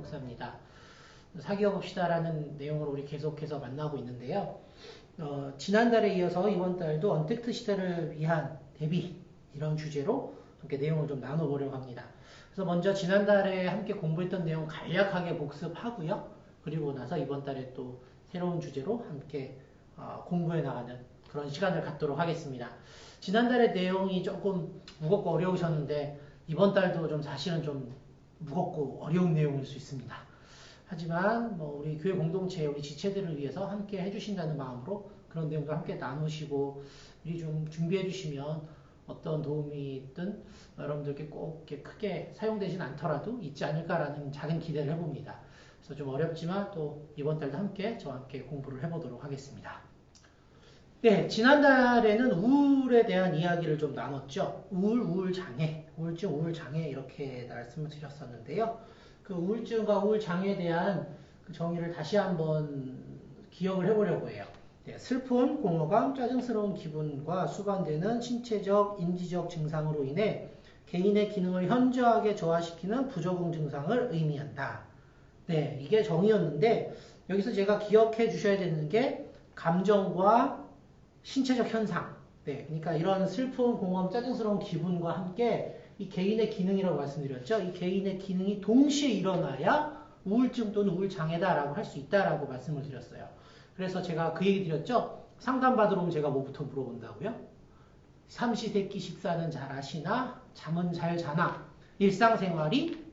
목사입니다. 사귀어봅시다라는 내용으로 우리 계속해서 만나고 있는데요. 지난달에 이어서 이번 달도 언택트 시대를 위한 대비 이런 주제로 함께 내용을 좀 나눠보려고 합니다. 그래서 먼저 지난달에 함께 공부했던 내용 간략하게 복습하고요. 그리고 나서 이번 달에 또 새로운 주제로 함께 공부해 나가는 그런 시간을 갖도록 하겠습니다. 지난달의 내용이 조금 무겁고 어려우셨는데 이번 달도 좀 사실은 좀 무겁고 어려운 내용일 수 있습니다. 하지만 우리 교회 공동체, 우리 지체들을 위해서 함께 해주신다는 마음으로 그런 내용도 함께 나누시고 미리 좀 준비해 주시면 어떤 도움이든 여러분들께 꼭 이렇게 크게 사용되진 않더라도 있지 않을까라는 작은 기대를 해봅니다. 그래서 좀 어렵지만 또 이번 달도 저와 함께 공부를 해보도록 하겠습니다. 네, 지난달에는 우울에 대한 이야기를 좀 나눴죠. 우울장애, 우울증, 우울장애 이렇게 말씀을 드렸었는데요. 그 우울증과 우울장애에 대한 그 정의를 다시 한번 기억을 해보려고 해요. 네, 슬픔, 공허감, 짜증스러운 기분과 수반되는 신체적, 인지적 증상으로 인해 개인의 기능을 현저하게 저하시키는 부적응 증상을 의미한다. 네, 이게 정의였는데 여기서 제가 기억해 주셔야 되는 게 감정과 신체적 현상. 네, 그러니까 이런 슬픔, 공허감, 짜증스러운 기분과 함께 이 개인의 기능이라고 말씀드렸죠. 이 개인의 기능이 동시에 일어나야 우울증 또는 우울장애다라고 할 수 있다라고 말씀을 드렸어요. 그래서 제가 그 얘기 드렸죠. 상담받으러 오면 제가 뭐부터 물어본다고요? 삼시세끼 식사는 잘 하시나? 잠은 잘 자나? 일상생활이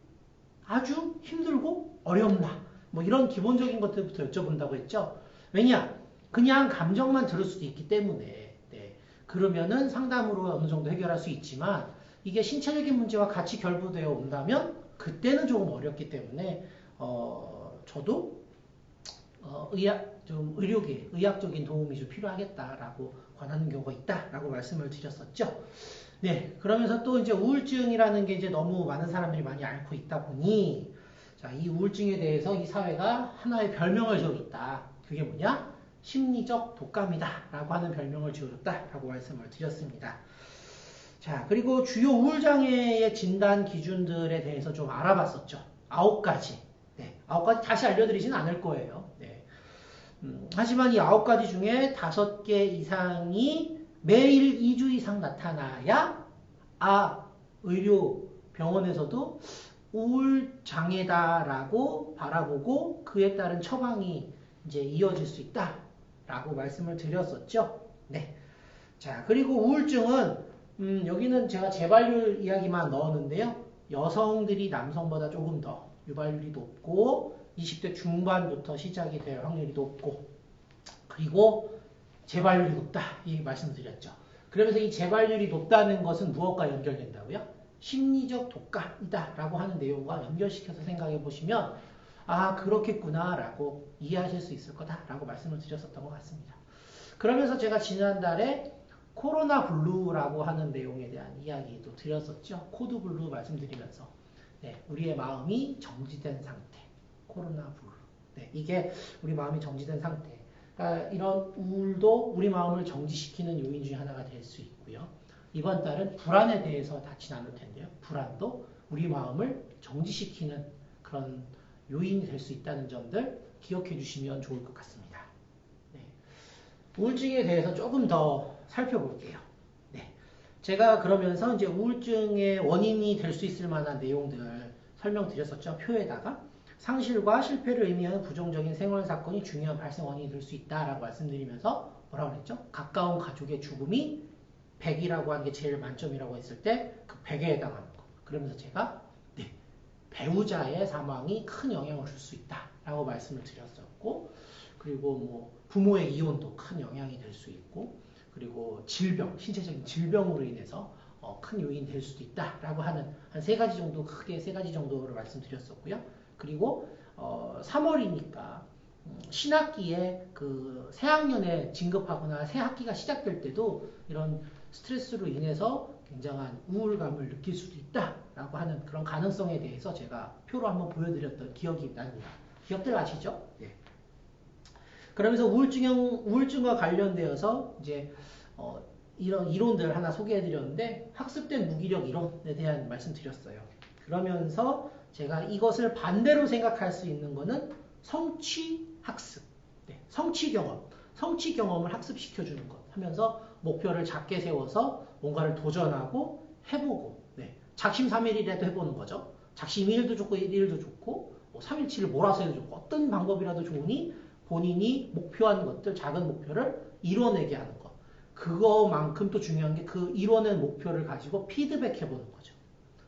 아주 힘들고 어렵나? 이런 기본적인 것들부터 여쭤본다고 했죠. 왜냐? 그냥 감정만 들을 수도 있기 때문에 그러면은 상담으로 어느 정도 해결할 수 있지만 이게 신체적인 문제와 같이 결부되어 온다면 그때는 조금 어렵기 때문에 저도 의학적인 도움이 좀 필요하겠다라고 권하는 경우가 있다라고 말씀을 드렸었죠. 네, 그러면서 또 이제 우울증이라는 게 이제 너무 많은 사람들이 많이 앓고 있다 보니 자, 이 우울증에 대해서 이 사회가 하나의 별명을 지어줬다. 그게 뭐냐? 심리적 독감이다 라고 하는 별명을 지어줬다 라고 말씀을 드렸습니다. 자, 그리고 주요 우울장애의 진단 기준들에 대해서 좀 알아봤었죠. 9가지. 네, 9가지 다시 알려드리진 않을 거예요. 네. 하지만 이 9가지 중에 5개 이상이 매일 2주 이상 나타나야 의료 병원에서도 우울장애다라고 바라보고 그에 따른 처방이 이제 이어질 수 있다라고 말씀을 드렸었죠. 네. 자, 그리고 우울증은 여기는 제가 재발률 이야기만 넣었는데요. 여성들이 남성보다 조금 더 유발률이 높고 20대 중반부터 시작이 될 확률이 높고 그리고 재발률이 높다 이 말씀드렸죠. 그러면서 이 재발률이 높다는 것은 무엇과 연결된다고요? 심리적 독감이다 라고 하는 내용과 연결시켜서 생각해 보시면 그렇겠구나 라고 이해하실 수 있을 거다 라고 말씀을 드렸었던 것 같습니다. 그러면서 제가 지난달에 코로나 블루라고 하는 내용에 대한 이야기도 드렸었죠. 코드 블루 말씀드리면서 우리의 마음이 정지된 상태, 코로나 블루. 이게 우리 마음이 정지된 상태. 그러니까 이런 우울도 우리 마음을 정지시키는 요인 중에 하나가 될 수 있고요. 이번 달은 불안에 대해서 같이 나눌 텐데요. 불안도 우리 마음을 정지시키는 그런 요인이 될 수 있다는 점들 기억해 주시면 좋을 것 같습니다. 우울증에 대해서 조금 더 살펴볼게요. 제가 그러면서 이제 우울증의 원인이 될 수 있을 만한 내용들 설명드렸었죠. 표에다가 상실과 실패를 의미하는 부정적인 생활 사건이 중요한 발생 원인이 될 수 있다라고 말씀드리면서 뭐라고 그랬죠? 가까운 가족의 죽음이 100이라고 하는 게 제일 만점이라고 했을 때 그 100에 해당하는 거. 그러면서 제가 배우자의 사망이 큰 영향을 줄 수 있다라고 말씀을 드렸었고 그리고 부모의 이혼도 큰 영향이 될 수 있고 그리고 질병, 신체적인 질병으로 인해서 큰 요인이 될 수도 있다라고 하는 한 3가지 정도, 크게 3가지 정도를 말씀드렸었고요. 그리고 3월이니까 신학기에 그 새학년에 진급하거나 새 학기가 시작될 때도 이런 스트레스로 인해서 굉장한 우울감을 느낄 수도 있다라고 하는 그런 가능성에 대해서 제가 표로 한번 보여드렸던 기억이 납니다. 기억들 아시죠? 네. 그러면서 우울증과 관련되어서 이제 이런 이론들 하나 소개해드렸는데 학습된 무기력 이론에 대한 말씀드렸어요. 그러면서 제가 이것을 반대로 생각할 수 있는 거는 성취학습, 네, 성취 경험을 학습시켜주는 것 하면서 목표를 작게 세워서 뭔가를 도전하고 해보고, 네, 작심 3일이라도 해보는 거죠. 작심 2일도 좋고 1일도 좋고 뭐 3일치를 몰아서 해도 좋고 어떤 방법이라도 좋으니 본인이 목표한 것들, 작은 목표를 이뤄내게 하는 것. 그거만큼 또 중요한 게 그 이뤄낸 목표를 가지고 피드백해보는 거죠.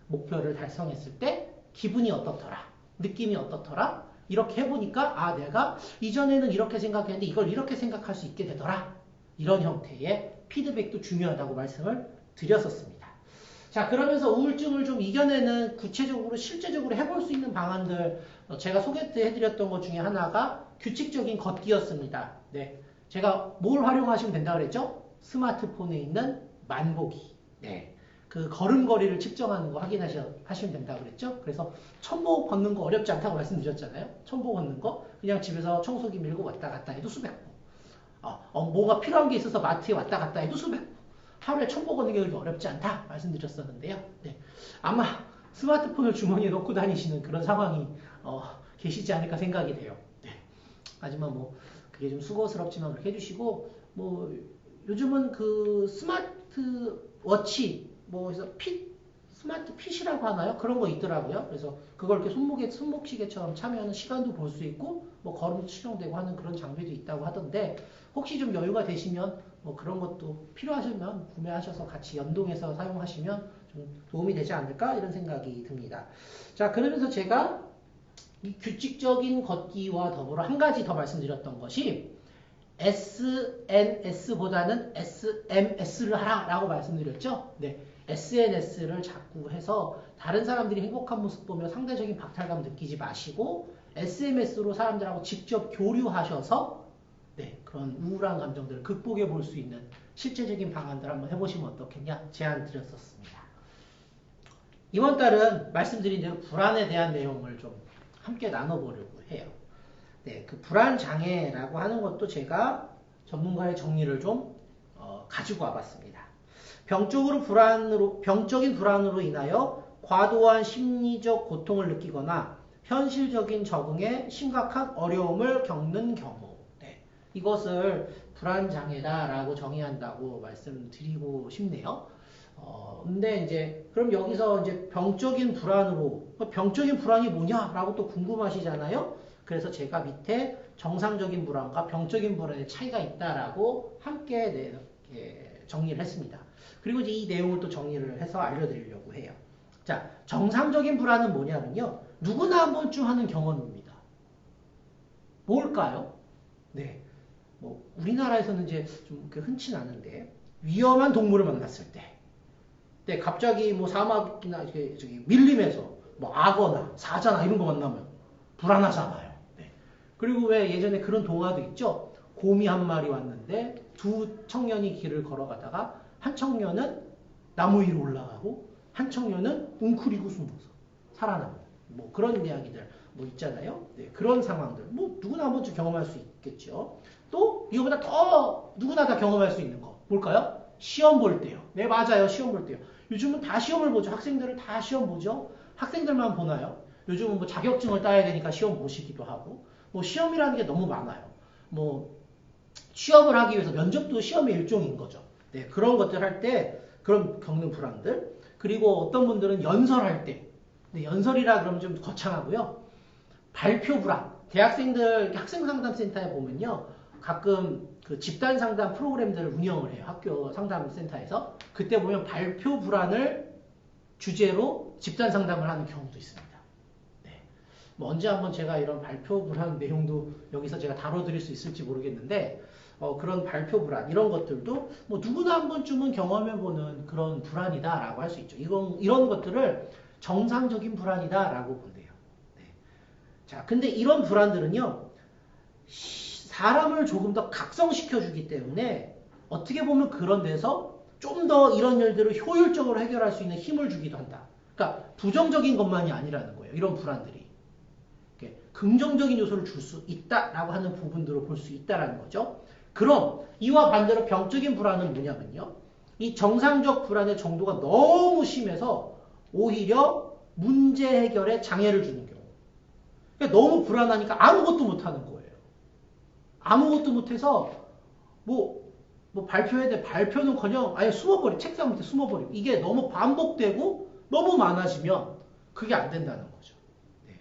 목표를 달성했을 때 기분이 어떻더라? 느낌이 어떻더라? 이렇게 해보니까 아 내가 이전에는 이렇게 생각했는데 이걸 이렇게 생각할 수 있게 되더라. 이런 형태의 피드백도 중요하다고 말씀을 드렸었습니다. 자, 그러면서 우울증을 좀 이겨내는 구체적으로 실제적으로 해볼 수 있는 방안들 제가 소개해드렸던 것 중에 하나가 규칙적인 걷기였습니다. 네, 제가 뭘 활용하시면 된다 그랬죠? 스마트폰에 있는 만보기. 네, 그 걸음걸이를 측정하는 거 확인하시면 된다고 그랬죠? 그래서 천보 걷는 거 어렵지 않다고 말씀드렸잖아요. 천보 걷는 거 그냥 집에서 청소기 밀고 왔다 갔다 해도 수백 보. 뭐가 필요한 게 있어서 마트에 왔다 갔다 해도 수백 보. 하루에 천보 걷는 게 그렇게 어렵지 않다 말씀드렸었는데요. 네, 아마 스마트폰을 주머니에 넣고 다니시는 그런 상황이 계시지 않을까 생각이 돼요. 네. 하지만 뭐 그게 좀 수고스럽지만 그렇게 해주시고 뭐 요즘은 그 스마트워치 뭐 그래서 스마트 핏이라고 하나요? 그런 거 있더라고요. 그래서 그걸 이렇게 손목시계처럼 참여하는 시간도 볼 수 있고 뭐 걸음도 측정되고 하는 그런 장비도 있다고 하던데 혹시 좀 여유가 되시면 뭐 그런 것도 필요하시면 구매하셔서 같이 연동해서 사용하시면 좀 도움이 되지 않을까 이런 생각이 듭니다. 자, 그러면서 제가 이 규칙적인 걷기와 더불어 한 가지 더 말씀드렸던 것이 SNS보다는 SMS를 하라라고 말씀드렸죠. 네, SNS를 자꾸 해서 다른 사람들이 행복한 모습 보며 상대적인 박탈감 느끼지 마시고 SMS로 사람들하고 직접 교류하셔서 네, 그런 우울한 감정들을 극복해 볼 수 있는 실제적인 방안들 한번 해보시면 어떻겠냐 제안 드렸었습니다. 이번 달은 말씀드린 대로 불안에 대한 내용을 좀 함께 나눠보려고 해요. 네, 그 불안장애라고 하는 것도 제가 전문가의 정리를 좀 가지고 와봤습니다. 병적인 불안으로 인하여 과도한 심리적 고통을 느끼거나 현실적인 적응에 심각한 어려움을 겪는 경우, 네, 이것을 불안장애다라고 정의한다고 말씀드리고 싶네요. 근데 이제 그럼 여기서 이제 병적인 불안이 뭐냐라고 또 궁금하시잖아요. 그래서 제가 밑에 정상적인 불안과 병적인 불안의 차이가 있다라고 함께 정리를 했습니다. 그리고 이제 이 내용을 또 정리를 해서 알려드리려고 해요. 자, 정상적인 불안은 뭐냐면요, 누구나 한 번쯤 하는 경험입니다. 뭘까요? 네, 뭐 우리나라에서는 이제 좀 흔치는 않은데 위험한 동물을 만났을 때, 네, 갑자기 뭐 사막이나 밀림에서 뭐 악어나 사자나 이런 거 만나면 불안하잖아요. 네. 그리고 왜 예전에 그런 동화도 있죠? 곰이 한 마리 왔는데 두 청년이 길을 걸어가다가 한 청년은 나무 위로 올라가고 한 청년은 웅크리고 숨어서 살아남는 뭐 그런 이야기들 뭐 있잖아요. 네, 그런 상황들 뭐 누구나 한 번쯤 경험할 수 있겠죠. 또 이거보다 더 누구나 다 경험할 수 있는 거 뭘까요? 시험 볼 때요. 네, 맞아요. 시험 볼 때요. 요즘은 다 시험을 보죠. 학생들은 다 시험 보죠. 학생들만 보나요? 요즘은 뭐 자격증을 따야 되니까 시험 보시기도 하고 뭐 시험이라는 게 너무 많아요. 뭐 취업을 하기 위해서 면접도 시험의 일종인 거죠. 네, 그런 것들 할 때 그런 겪는 불안들, 그리고 어떤 분들은 연설할 때, 네, 연설이라 그러면 좀 거창하고요. 발표 불안. 대학생들 학생 상담센터에 보면요, 가끔 그 집단 상담 프로그램들을 운영을 해요. 학교 상담센터에서. 그때 보면 발표 불안을 주제로 집단 상담을 하는 경우도 있습니다. 네. 뭐 언제 한번 제가 이런 발표 불안 내용도 여기서 제가 다뤄드릴 수 있을지 모르겠는데, 그런 발표 불안, 이런 것들도 뭐 누구나 한 번쯤은 경험해보는 그런 불안이다라고 할 수 있죠. 이런 것들을 정상적인 불안이다라고 본대요. 네. 자, 근데 이런 불안들은요, 사람을 조금 더 각성시켜주기 때문에 어떻게 보면 그런 데서 좀 더 이런 일들을 효율적으로 해결할 수 있는 힘을 주기도 한다. 그러니까 부정적인 것만이 아니라는 거예요. 이런 불안들이. 긍정적인 요소를 줄 수 있다라고 하는 부분들을 볼 수 있다라는 거죠. 그럼 이와 반대로 병적인 불안은 뭐냐면요, 이 정상적 불안의 정도가 너무 심해서 오히려 문제 해결에 장애를 주는 경우. 그러니까 너무 불안하니까 아무것도 못하는 거예요. 아무것도 못해서 뭐 발표해야 돼. 발표는커녕 아예 책상 밑에 숨어버리고 이게 너무 반복되고 너무 많아지면 그게 안 된다는 거죠. 네.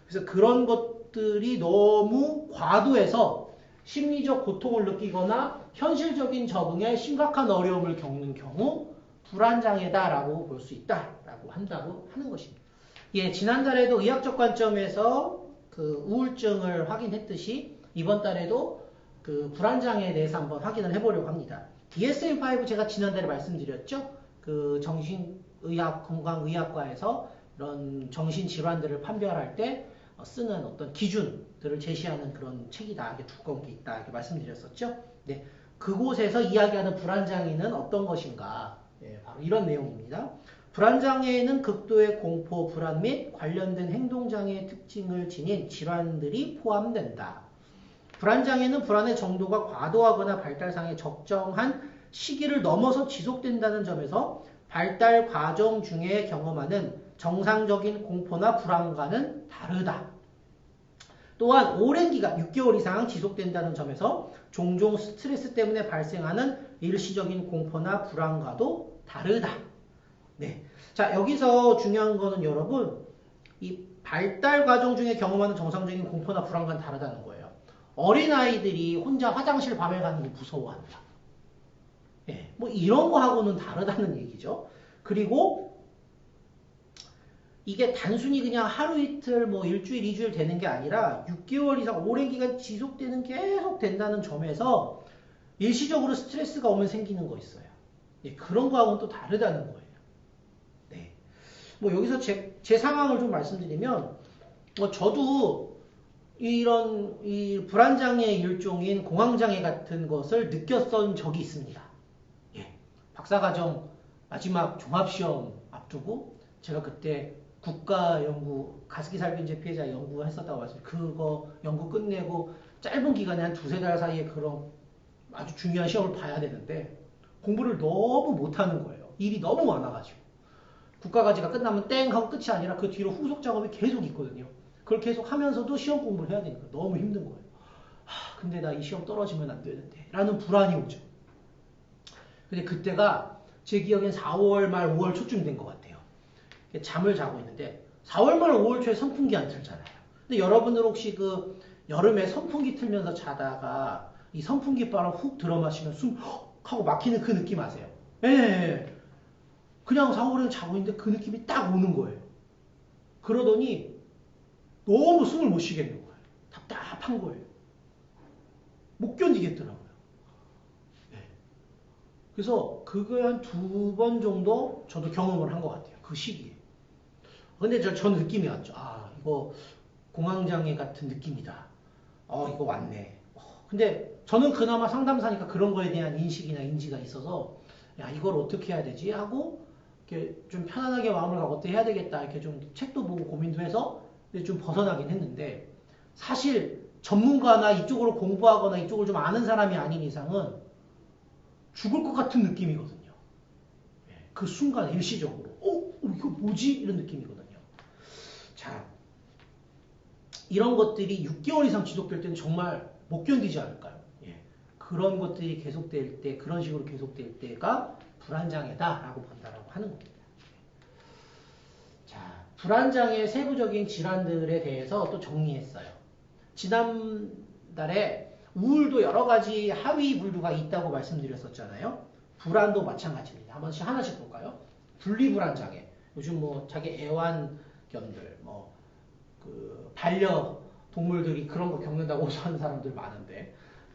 그래서 그런 것들이 너무 과도해서 심리적 고통을 느끼거나 현실적인 적응에 심각한 어려움을 겪는 경우 불안장애다라고 볼 수 있다라고 한다고 하는 것입니다. 예, 지난달에도 의학적 관점에서 그 우울증을 확인했듯이 이번 달에도 그 불안장애에 대해서 한번 확인을 해보려고 합니다. DSM-5 제가 지난달에 말씀드렸죠. 그 정신의학, 건강의학과에서 이런 정신질환들을 판별할 때 쓰는 어떤 기준들을 제시하는 그런 책이다. 이게 두꺼운 게 있다. 이렇게 말씀드렸었죠. 네, 그곳에서 이야기하는 불안장애는 어떤 것인가. 네, 바로 이런 내용입니다. 불안장애에는 극도의 공포, 불안 및 관련된 행동장애의 특징을 지닌 질환들이 포함된다. 불안장애는 불안의 정도가 과도하거나 발달상의 적정한 시기를 넘어서 지속된다는 점에서 발달 과정 중에 경험하는 정상적인 공포나 불안과는 다르다. 또한 오랜 기간, 6개월 이상 지속된다는 점에서 종종 스트레스 때문에 발생하는 일시적인 공포나 불안과도 다르다. 네. 자, 여기서 중요한 거는 여러분, 이 발달 과정 중에 경험하는 정상적인 공포나 불안과는 다르다는 거예요. 어린아이들이 혼자 화장실 밤에 가는 거 무서워한다. 예, 뭐 이런 거하고는 다르다는 얘기죠. 그리고 이게 단순히 그냥 하루 이틀, 뭐 일주일, 이주일 되는 게 아니라 6개월 이상 오랜 기간 지속되는 계속 된다는 점에서 일시적으로 스트레스가 오면 생기는 거 있어요. 예, 그런 거하고는 또 다르다는 거예요. 네. 뭐 여기서 제 상황을 좀 말씀드리면, 저도 이런 이 불안장애 일종인 공황장애 같은 것을 느꼈던 적이 있습니다. 예. 박사과정 마지막 종합시험 앞두고 제가 그때 국가연구 가습기 살균제 피해자 연구했었다고 말씀드렸어요. 그거 연구 끝내고 짧은 기간에 한 두세 달 사이에 그런 아주 중요한 시험을 봐야 되는데 공부를 너무 못하는 거예요. 일이 너무 많아가지고. 국가과제가 끝나면 땡 하고 끝이 아니라 그 뒤로 후속 작업이 계속 있거든요. 그걸 계속 하면서도 시험 공부를 해야 되니까 너무 힘든 거예요. 근데 나 이 시험 떨어지면 안 되는데 라는 불안이 오죠. 근데 그때가 제 기억엔 4월 말 5월 초쯤 된 것 같아요. 잠을 자고 있는데 4월 말 5월 초에 선풍기 안 틀잖아요. 근데 여러분들 혹시 그 여름에 선풍기 틀면서 자다가 이 선풍기 바람 훅 들어 마시면 숨 하고 막히는 그 느낌 아세요? 예. 그냥 4월에 자고 있는데 그 느낌이 딱 오는 거예요. 그러더니 너무 숨을 못 쉬겠는 거예요. 답답한 거예요. 못 견디겠더라고요. 네. 그래서 그거 한 2번 정도 저도 경험을 한 것 같아요. 그 시기에. 근데 전 느낌이 왔죠. 아, 이거 공황장애 같은 느낌이다. 이거 왔네. 근데 저는 그나마 상담사니까 그런 거에 대한 인식이나 인지가 있어서 야, 이걸 어떻게 해야 되지? 하고 이렇게 좀 편안하게 마음을 갖고 어떻게 해야 되겠다. 이렇게 좀 책도 보고 고민도 해서 좀 벗어나긴 했는데 사실 전문가나 이쪽으로 공부하거나 이쪽을 좀 아는 사람이 아닌 이상은 죽을 것 같은 느낌이거든요. 그 순간 일시적으로 이거 뭐지? 이런 느낌이거든요. 자, 이런 것들이 6개월 이상 지속될 때는 정말 못 견디지 않을까요? 예. 그런 것들이 계속될 때, 그런 식으로 계속될 때가 불안장애다라고 본다라고 하는 겁니다. 자, 불안장애의 세부적인 질환들에 대해서 또 정리했어요. 지난달에 우울도 여러 가지 하위 분류가 있다고 말씀드렸었잖아요. 불안도 마찬가지입니다. 한번씩 하나씩 볼까요? 분리불안장애. 요즘 뭐 자기 애완견들, 그 반려동물들이 그런 거 겪는다고 하는 사람들 많은데,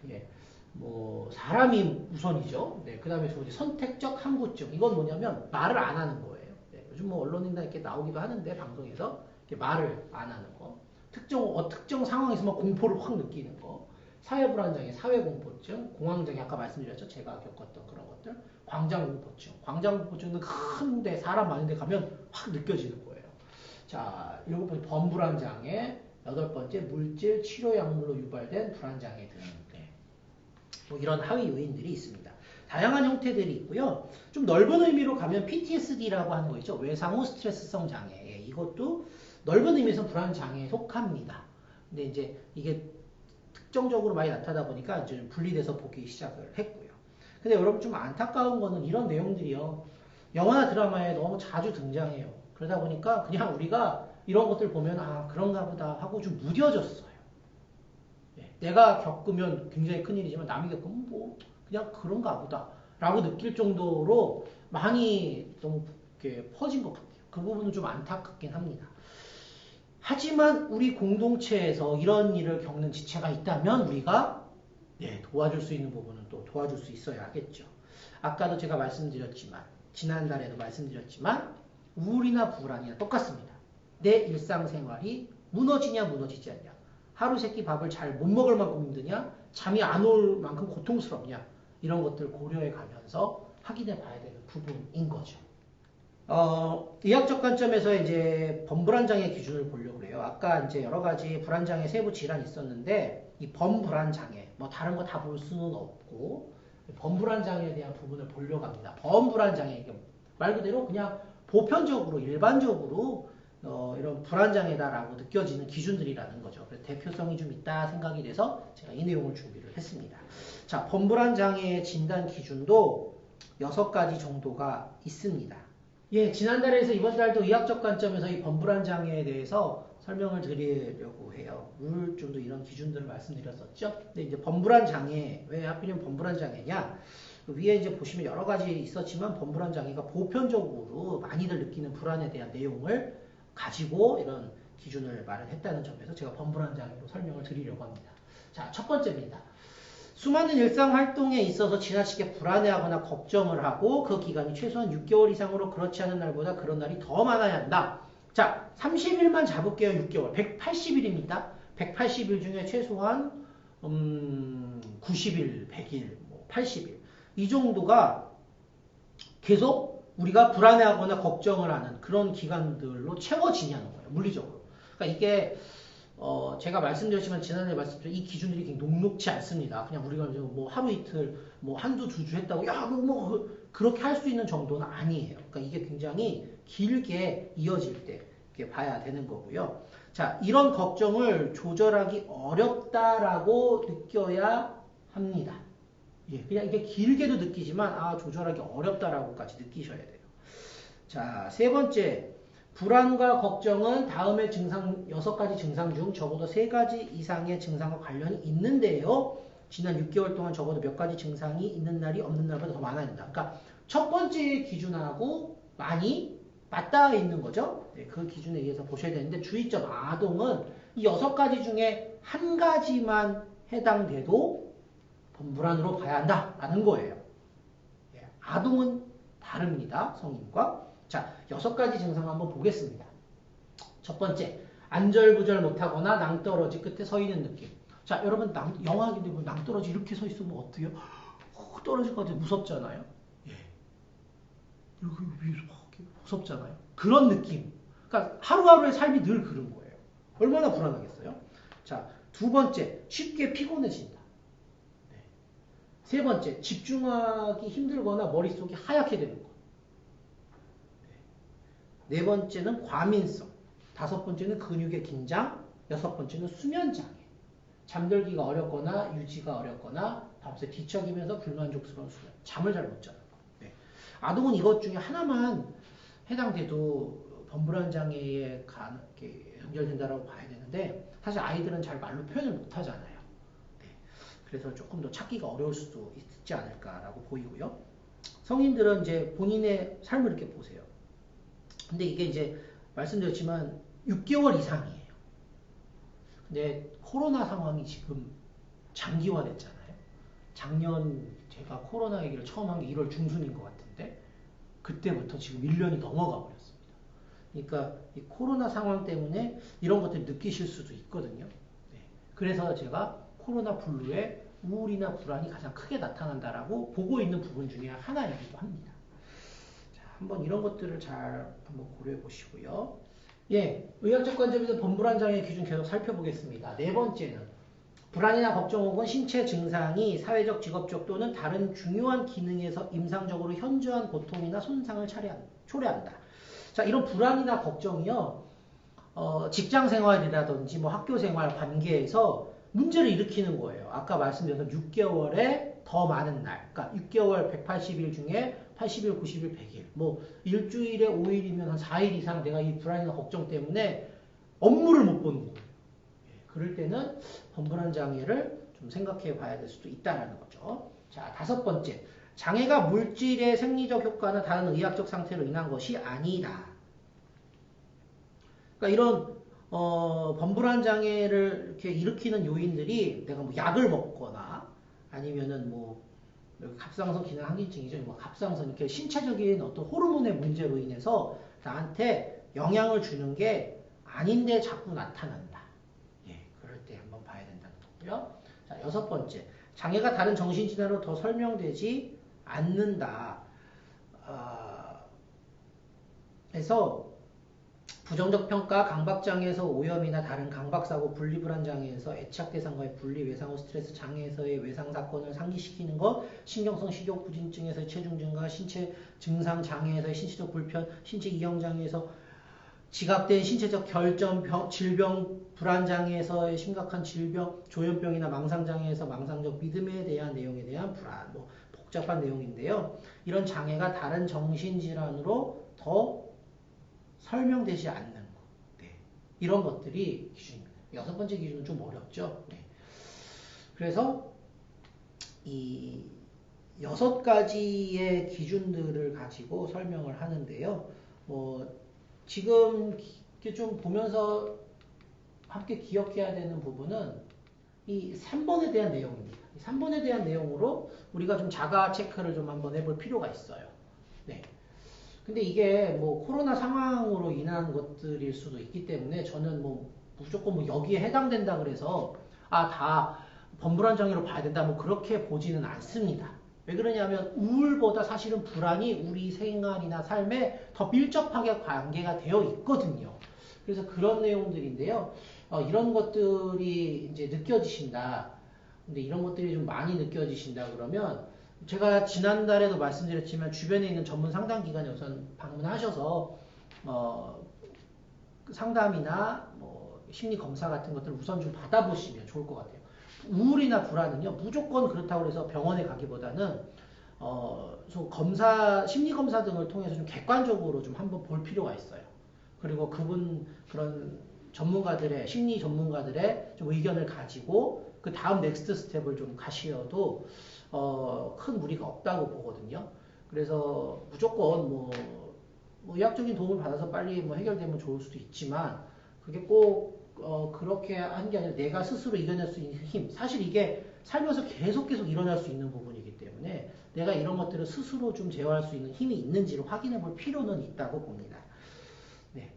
예, 뭐 사람이 우선이죠. 네, 그 다음에 선택적 항구증. 이건 뭐냐면 말을 안 하는 거예요. 네, 요즘 뭐 언론이나 이렇게 나오기도 하는데 방송에서 이렇게 말을 안 하는 거. 특정 상황에서만 공포를 확 느끼는 거. 사회불안장애, 사회공포증, 공황장애 아까 말씀드렸죠. 제가 겪었던 그런 것들. 광장공포증. 광장공포증은 큰데 사람 많은 데 가면 확 느껴지는 거예요. 자, 7번째 범불안장애, 8번째 물질 치료 약물로 유발된 불안장애 등. 네. 뭐 이런 하위 요인들이 있습니다. 다양한 형태들이 있고요. 좀 넓은 의미로 가면 PTSD라고 하는 거 있죠. 외상 후 스트레스성 장애. 이것도 넓은 의미에서 불안 장애에 속합니다. 근데 이제 이게 특정적으로 많이 나타나다 보니까 이제 분리돼서 보기 시작을 했고요. 근데 여러분 좀 안타까운 거는 이런 내용들이요. 영화나 드라마에 너무 자주 등장해요. 그러다 보니까 그냥 우리가 이런 것들 보면 아 그런가 보다 하고 좀 무뎌졌어요. 예, 내가 겪으면 굉장히 큰일이지만 남이 겪으면 뭐 그냥 그런가 보다 라고 느낄 정도로 많이 너무 이렇게 퍼진 것 같아요. 그 부분은 좀 안타깝긴 합니다. 하지만 우리 공동체에서 이런 일을 겪는 지체가 있다면 우리가 도와줄 수 있는 부분은 또 도와줄 수 있어야 하겠죠. 아까도 제가 말씀드렸지만 지난달에도 말씀드렸지만 우울이나 불안이나 똑같습니다. 내 일상생활이 무너지냐 무너지지 않냐, 하루 세끼 밥을 잘 못 먹을 만큼 힘드냐, 잠이 안 올 만큼 고통스럽냐, 이런 것들 고려해 가면서 확인해 봐야 되는 부분인 거죠. 의학적 관점에서 이제 범불안장애 기준을 보려고 해요. 아까 이제 여러 가지 불안장애 세부 질환이 있었는데 이 범불안장애, 뭐 다른 거 다 볼 수는 없고 범불안장애에 대한 부분을 보려고 합니다. 범불안장애, 말 그대로 그냥 보편적으로 일반적으로 이런 불안장애다라고 느껴지는 기준들이라는 거죠. 그래서 대표성이 좀 있다 생각이 돼서 제가 이 내용을 준비를 했습니다. 자, 범불안장애 진단 기준도 6가지 정도가 있습니다. 예, 지난달에서 이번 달도 의학적 관점에서 이 범불안장애에 대해서 설명을 드리려고 해요. 우울증도 이런 기준들을 말씀드렸었죠. 근데 이제 범불안장애, 왜 하필이면 범불안장애냐? 위에 이제 보시면 여러 가지 있었지만 범불안장애가 보편적으로 많이들 느끼는 불안에 대한 내용을 가지고 이런 기준을 말을 했다는 점에서 제가 범불안장애로 설명을 드리려고 합니다. 자, 첫 번째입니다. 수많은 일상활동에 있어서 지나치게 불안해하거나 걱정을 하고 그 기간이 최소한 6개월 이상으로 그렇지 않은 날보다 그런 날이 더 많아야 한다. 자, 30일만 잡을게요. 6개월. 180일입니다. 180일 중에 최소한 90일, 100일, 80일. 이 정도가 계속 우리가 불안해하거나 걱정을 하는 그런 기간들로 채워지냐는 거예요. 물리적으로. 그러니까 이게 제가 말씀드렸지만 지난해 말씀드린 이 기준들이 굉장히 녹록치 않습니다. 그냥 우리가 뭐 하루 이틀, 뭐 한두 주 했다고 야, 뭐 그렇게 할 수 있는 정도는 아니에요. 그러니까 이게 굉장히 길게 이어질 때 이렇게 봐야 되는 거고요. 자, 이런 걱정을 조절하기 어렵다라고 느껴야 합니다. 예, 그냥 이게 길게도 느끼지만 조절하기 어렵다라고까지 느끼셔야 돼요. 자, 세 번째. 불안과 걱정은 다음의 증상 6가지 증상 중 적어도 3가지 이상의 증상과 관련이 있는데요. 지난 6개월 동안 적어도 몇 가지 증상이 있는 날이 없는 날보다 더 많아야 된다. 그러니까 첫 번째 기준하고 많이 맞닿아 있는 거죠. 네, 그 기준에 의해서 보셔야 되는데 주의점 아동은 이 6가지 중에 한 가지만 해당돼도 범불안으로 봐야 한다라는 거예요. 네, 아동은 다릅니다. 성인과. 자, 6가지 증상 한번 보겠습니다. 첫 번째, 안절부절 못하거나 낭떠러지 끝에 서 있는 느낌. 자, 여러분 영화인데 뭐 낭떠러지 이렇게 서 있으면 어때요? 떨어질 것 같아요. 무섭잖아요. 예. 여기 위에서 무섭잖아요. 그런 느낌. 그러니까 하루하루의 삶이 늘 그런 거예요. 얼마나 불안하겠어요? 자, 두 번째, 쉽게 피곤해진다. 네. 세 번째, 집중하기 힘들거나 머릿속이 하얗게 되는 거. 네 번째는 과민성, 5번째는 근육의 긴장, 6번째는 수면장애. 잠들기가 어렵거나 유지가 어렵거나 밤새 뒤척이면서 불만족스러운 수면, 잠을 잘 못 자는 거. 네. 아동은 이것 중에 하나만 해당돼도 범불안 장애에 연결된다고 봐야 되는데 사실 아이들은 잘 말로 표현을 못 하잖아요. 네. 그래서 조금 더 찾기가 어려울 수도 있지 않을까라고 보이고요. 성인들은 이제 본인의 삶을 이렇게 보세요. 근데 이게 이제 말씀드렸지만 6개월 이상이에요. 근데 코로나 상황이 지금 장기화됐잖아요. 작년 제가 코로나 얘기를 처음 한 게 1월 중순인 것 같은데 그때부터 지금 1년이 넘어가 버렸습니다. 그러니까 이 코로나 상황 때문에 이런 것들 느끼실 수도 있거든요. 네. 그래서 제가 코로나 블루에 우울이나 불안이 가장 크게 나타난다라고 보고 있는 부분 중에 하나이기도 합니다. 한번 이런 것들을 잘 한번 고려해 보시고요. 예, 의학적 관점에서 범불안 장애 기준 계속 살펴보겠습니다. 네 번째는 불안이나 걱정 혹은 신체 증상이 사회적, 직업적 또는 다른 중요한 기능에서 임상적으로 현저한 고통이나 손상을 초래한다. 자, 이런 불안이나 걱정이요. 직장 생활이라든지 뭐 학교 생활 관계에서 문제를 일으키는 거예요. 아까 말씀드린 6개월에 더 많은 날, 그러니까 6개월 180일 중에 80일, 90일, 100일, 뭐 일주일에 5일이면 한 4일 이상 내가 이 불안이나 걱정 때문에 업무를 못 보는 거예요. 그럴 때는 범불안 장애를 좀 생각해 봐야 될 수도 있다는 거죠. 자, 5번째. 장애가 물질의 생리적 효과나 다른 의학적 상태로 인한 것이 아니다. 그러니까 이런 범불안 장애를 이렇게 일으키는 요인들이 내가 뭐 약을 먹거나 아니면은 뭐 갑상선 기능 항진증이죠. 뭐 갑상선 이렇게 신체적인 어떤 호르몬의 문제로 인해서 나한테 영향을 주는 게 아닌데 자꾸 나타난다. 예, 그럴 때 한번 봐야 된다는 거고요. 자, 6번째. 장애가 다른 정신질환으로 더 설명되지 않는다. 그래서 부정적 평가, 강박장애에서 오염이나 다른 강박사고, 분리불안장애에서 애착 대상과의 분리, 외상 후 스트레스 장애에서의 외상 사건을 상기시키는 것, 신경성 식욕부진증에서의 체중 증가, 신체 증상 장애에서의 신체적 불편, 신체 이형장애에서 지각된 신체적 결점, 질병, 불안장애에서의 심각한 질병, 조현병이나 망상장애에서 망상적 믿음에 대한 내용에 대한 불안, 뭐 복잡한 내용인데요. 이런 장애가 다른 정신질환으로 더 설명되지 않는 것. 네. 이런 것들이 기준입니다. 6번째 기준은 좀 어렵죠. 네. 그래서 이 6가지의 기준들을 가지고 설명을 하는데요. 지금 이렇게 좀 보면서 함께 기억해야 되는 부분은 이 3번에 대한 내용입니다. 이 3번에 대한 내용으로 우리가 좀 자가 체크를 좀 한번 해볼 필요가 있어요. 네. 근데 이게 뭐 코로나 상황으로 인한 것들일 수도 있기 때문에 저는 뭐 무조건 뭐 여기에 해당된다 그래서 다 범불안 장애로 봐야 된다 뭐 그렇게 보지는 않습니다. 왜 그러냐면 우울보다 사실은 불안이 우리 생활이나 삶에 더 밀접하게 관계가 되어 있거든요. 그래서 그런 내용들인데요. 이런 것들이 이제 느껴지신다. 근데 이런 것들이 좀 많이 느껴지신다 그러면 제가 지난달에도 말씀드렸지만 주변에 있는 전문 상담기관에 우선 방문하셔서 상담이나 뭐 심리 검사 같은 것들을 우선 좀 받아보시면 좋을 것 같아요. 우울이나 불안은요 무조건 그렇다고 해서 병원에 가기보다는 검사, 심리 검사 등을 통해서 좀 객관적으로 좀 한번 볼 필요가 있어요. 그리고 그런 전문가들의 심리 전문가들의 좀 의견을 가지고 그 다음 넥스트 스텝을 좀 가시어도 큰 무리가 없다고 보거든요. 그래서 무조건 뭐 의학적인 도움을 받아서 빨리 뭐 해결되면 좋을 수도 있지만 그게 꼭 그렇게 하는 게 아니라 내가 스스로 이겨낼 수 있는 힘. 사실 이게 살면서 계속 일어날 수 있는 부분이기 때문에 내가 이런 것들을 스스로 좀 제어할 수 있는 힘이 있는지를 확인해 볼 필요는 있다고 봅니다. 네,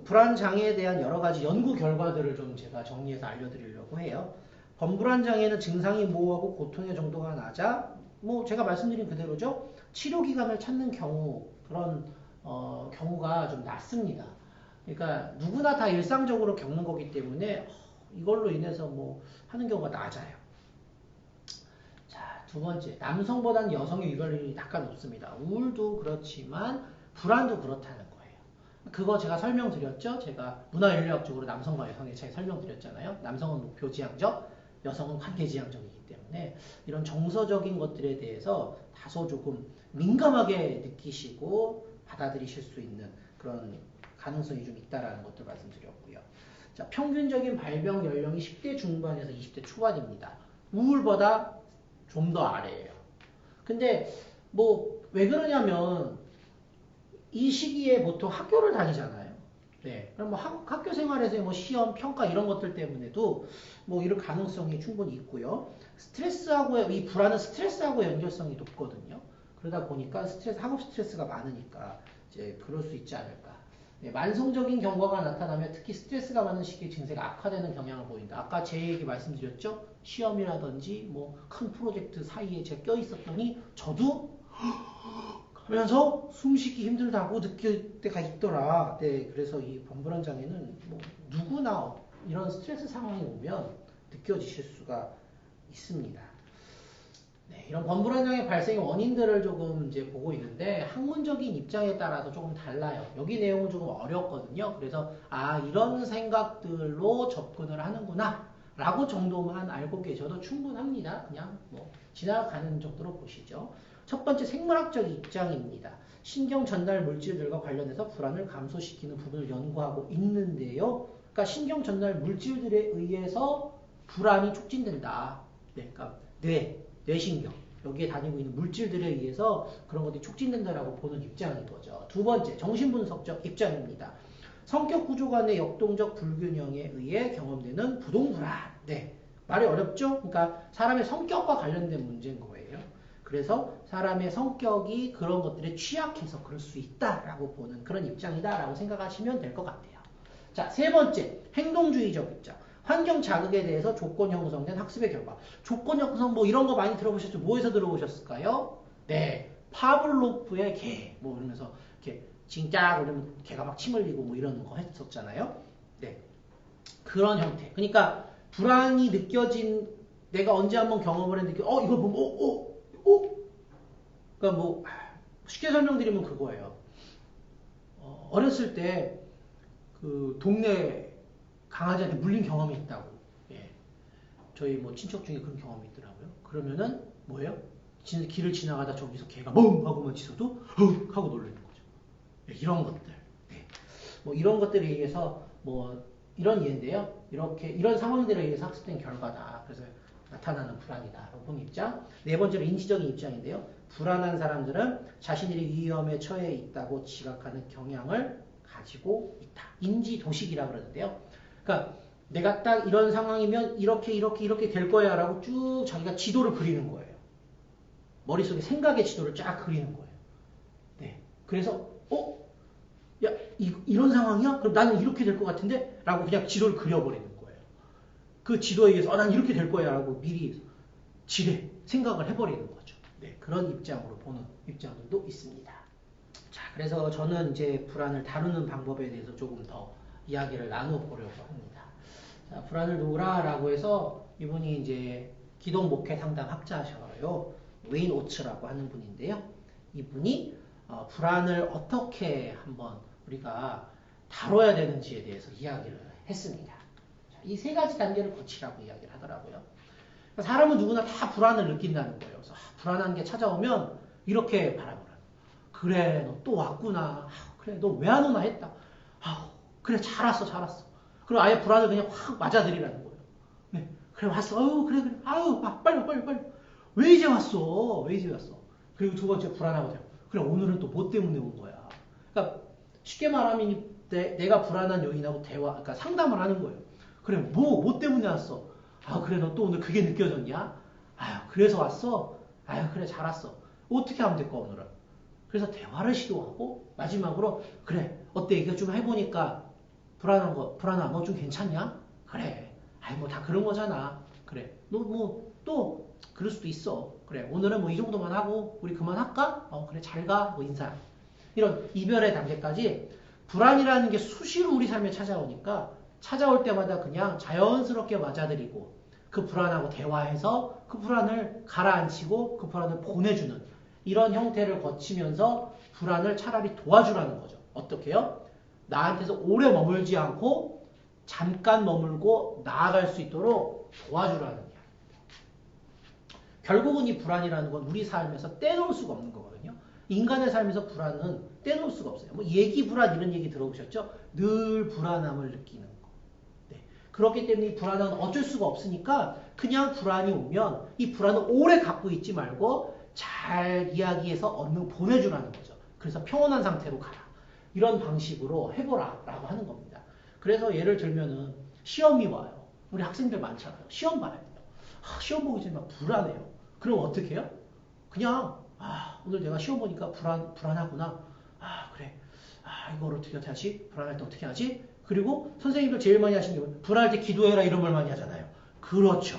불안 장애에 대한 여러 가지 연구 결과들을 좀 제가 정리해서 알려드리려고 해요. 범불안 장애는 증상이 모호하고 고통의 정도가 낮아 뭐 제가 말씀드린 그대로죠. 치료 기간을 찾는 경우 그런 경우가 좀 낮습니다. 그러니까 누구나 다 일상적으로 겪는 거기 때문에 이걸로 인해서 뭐 하는 경우가 낮아요. 자, 2번째. 남성보다는 여성의 유발률이 약간 높습니다. 우울도 그렇지만 불안도 그렇다는 거예요. 그거 제가 설명드렸죠? 제가 문화인류학적으로 남성과 여성의 차이 설명드렸잖아요. 남성은 목표지향적, 여성은 관계지향적이기 때문에 이런 정서적인 것들에 대해서 다소 조금 민감하게 느끼시고 받아들이실 수 있는 그런 가능성이 좀 있다라는 것도 말씀드렸고요. 자, 평균적인 발병 연령이 10대 중반에서 20대 초반입니다. 우울보다 좀 더 아래예요. 근데 뭐 왜 그러냐면 이 시기에 보통 학교를 다니잖아요. 네. 그럼 뭐 학교 생활에서의 뭐 시험, 평가 이런 것들 때문에도 뭐 이럴 가능성이 충분히 있고요. 이 불안은 스트레스하고 연결성이 높거든요. 그러다 보니까 학업 스트레스가 많으니까 이제 그럴 수 있지 않을까. 네, 만성적인 경과가 나타나면 특히 스트레스가 많은 시기에 증세가 악화되는 경향을 보인다. 아까 제 얘기 말씀드렸죠? 시험이라든지 뭐 큰 프로젝트 사이에 제가 껴있었더니 저도 하면서 숨쉬기 힘들다고 느낄 때가 있더라. 네, 그래서 이 범불안 장애는 뭐 누구나 이런 스트레스 상황이 오면 느껴지실 수가 있습니다. 네, 이런 번불안장애 발생의 원인들을 조금 이제 보고 있는데 학문적인 입장에 따라서 조금 달라요. 여기 내용은 조금 어렵거든요. 그래서 이런 생각들로 접근을 하는구나 라고 정도만 알고 계셔도 충분합니다. 그냥 뭐 지나가는 정도로 보시죠. 첫 번째 생물학적 입장입니다. 신경 전달 물질들과 관련해서 불안을 감소시키는 부분을 연구하고 있는데요. 그러니까 신경 전달 물질들에 의해서 불안이 촉진된다. 네, 그러니까 뇌신경 여기에 다니고 있는 물질들에 의해서 그런 것들이 촉진된다라고 보는 입장인 거죠. 두 번째 정신분석적 입장입니다. 성격 구조 간의 역동적 불균형에 의해 경험되는 부동불안. 네, 말이 어렵죠? 그러니까 사람의 성격과 관련된 문제인 거예요. 그래서 사람의 성격이 그런 것들에 취약해서 그럴 수 있다라고 보는 그런 입장이다라고 생각하시면 될 것 같아요. 자, 세 번째 행동주의적 입장. 환경 자극에 대해서 조건 형성된 학습의 결과. 조건 형성 뭐 이런 거 많이 들어보셨죠? 뭐에서 들어보셨을까요? 네, 파블로프의 개. 뭐 이러면서 이렇게 징짝 그러면 개가 막 침 흘리고 뭐 이런 거 했었잖아요. 네, 그런 형태. 그러니까 불안이 느껴진 내가 언제 한번 경험을 했는데 이걸 보면 그러니까 뭐 쉽게 설명드리면 그거예요. 어렸을 때 그 동네 강아지한테 물린 경험이 있다고. 예. 저희 뭐 친척 중에 그런 경험이 있더라고요. 그러면은 뭐예요? 길을 지나가다 저기서 개가 멍 하고만 짖어도 헉 하고 놀라는 거죠. 예, 이런 것들. 예. 뭐 이런 것들에 의해서 뭐 이런 예인데요. 이런 상황들에 의해서 학습된 결과다. 그래서 나타나는 불안이다라고 보는 입장. 네 번째로 인지적인 입장인데요. 불안한 사람들은 자신들이 위험에 처해 있다고 지각하는 경향을 가지고 있다. 인지도식이라고 그러는데요. 그러니까 내가 딱 이런 상황이면 이렇게 될 거야 라고 쭉 자기가 지도를 그리는 거예요. 머릿속에 생각의 지도를 쫙 그리는 거예요. 네. 그래서 야, 이런 상황이야? 그럼 나는 이렇게 될 것 같은데? 라고 그냥 지도를 그려버리는 거예요. 그 지도에 의해서 난 이렇게 될 거야 라고 미리 생각을 해버리는 거죠. 네, 그런 입장으로 보는 입장들도 있습니다. 자, 그래서 저는 이제 불안을 다루는 방법에 대해서 조금 더 이야기를 나눠보려고 합니다. 자, 불안을 놓으라라고 해서 이분이 이제 기독 목회 상담 학자셔요. 웨인 오츠라고 하는 분인데요. 이분이 불안을 어떻게 한번 우리가 다뤄야 되는지에 대해서 이야기를 했습니다. 이 세 가지 단계를 거치라고 이야기를 하더라고요. 사람은 누구나 다 불안을 느낀다는 거예요. 그래서 불안한 게 찾아오면 이렇게 바라보라. 그래, 너 또 왔구나. 그래, 너 왜 안 오나 했다. 그래, 잘 왔어. 그리고 아예 불안을 그냥 확 맞아들이라는 거예요. 네, 그래, 왔어. 그래. 빨리. 왜 이제 왔어? 그리고 두 번째 불안하고 돼요. 그래, 오늘은 또 뭐 때문에 온 거야? 그러니까 쉽게 말하면 내가 불안한 요인하고 그러니까 상담을 하는 거예요. 그래, 뭐 때문에 왔어? 그래, 너 또 오늘 그게 느껴졌냐? 그래서 왔어? 그래, 잘 왔어. 어떻게 하면 될까, 오늘은? 그래서 대화를 시도하고, 마지막으로, 그래, 어때? 이거 좀 해보니까, 불안한 거 좀 괜찮냐? 그래. 뭐 다 그런 거잖아. 그래. 너 또, 그럴 수도 있어. 그래. 오늘은 뭐 이 정도만 하고, 우리 그만할까? 그래, 잘 가. 뭐 인사. 이런 이별의 단계까지, 불안이라는 게 수시로 우리 삶에 찾아오니까, 찾아올 때마다 그냥 자연스럽게 맞아들이고 그 불안하고 대화해서 그 불안을 가라앉히고 그 불안을 보내주는 이런 형태를 거치면서 불안을 차라리 도와주라는 거죠. 어떻게요? 나한테서 오래 머물지 않고 잠깐 머물고 나아갈 수 있도록 도와주라는 이야기입니다. 결국은 이 불안이라는 건 우리 삶에서 떼놓을 수가 없는 거거든요. 인간의 삶에서 불안은 떼놓을 수가 없어요. 뭐 얘기 불안 이런 얘기 들어보셨죠? 늘 불안함을 느끼는 거. 그렇기 때문에 이 불안은 어쩔 수가 없으니까 그냥 불안이 오면 이 불안을 오래 갖고 있지 말고 잘 이야기해서 얻는 보내주라는 거죠. 그래서 평온한 상태로 가라. 이런 방식으로 해보라 라고 하는 겁니다. 그래서 예를 들면은 시험이 와요. 우리 학생들 많잖아요. 시험 봐야 돼요. 시험 보기 전에 막 불안해요. 그럼 어떻게 해요? 그냥 오늘 내가 시험 보니까 불안하구나. 그래. 이걸 어떻게 하지? 불안할 때 어떻게 하지? 그리고 선생님들 제일 많이 하시는 게 불안할 때 기도해라 이런 말 많이 하잖아요. 그렇죠.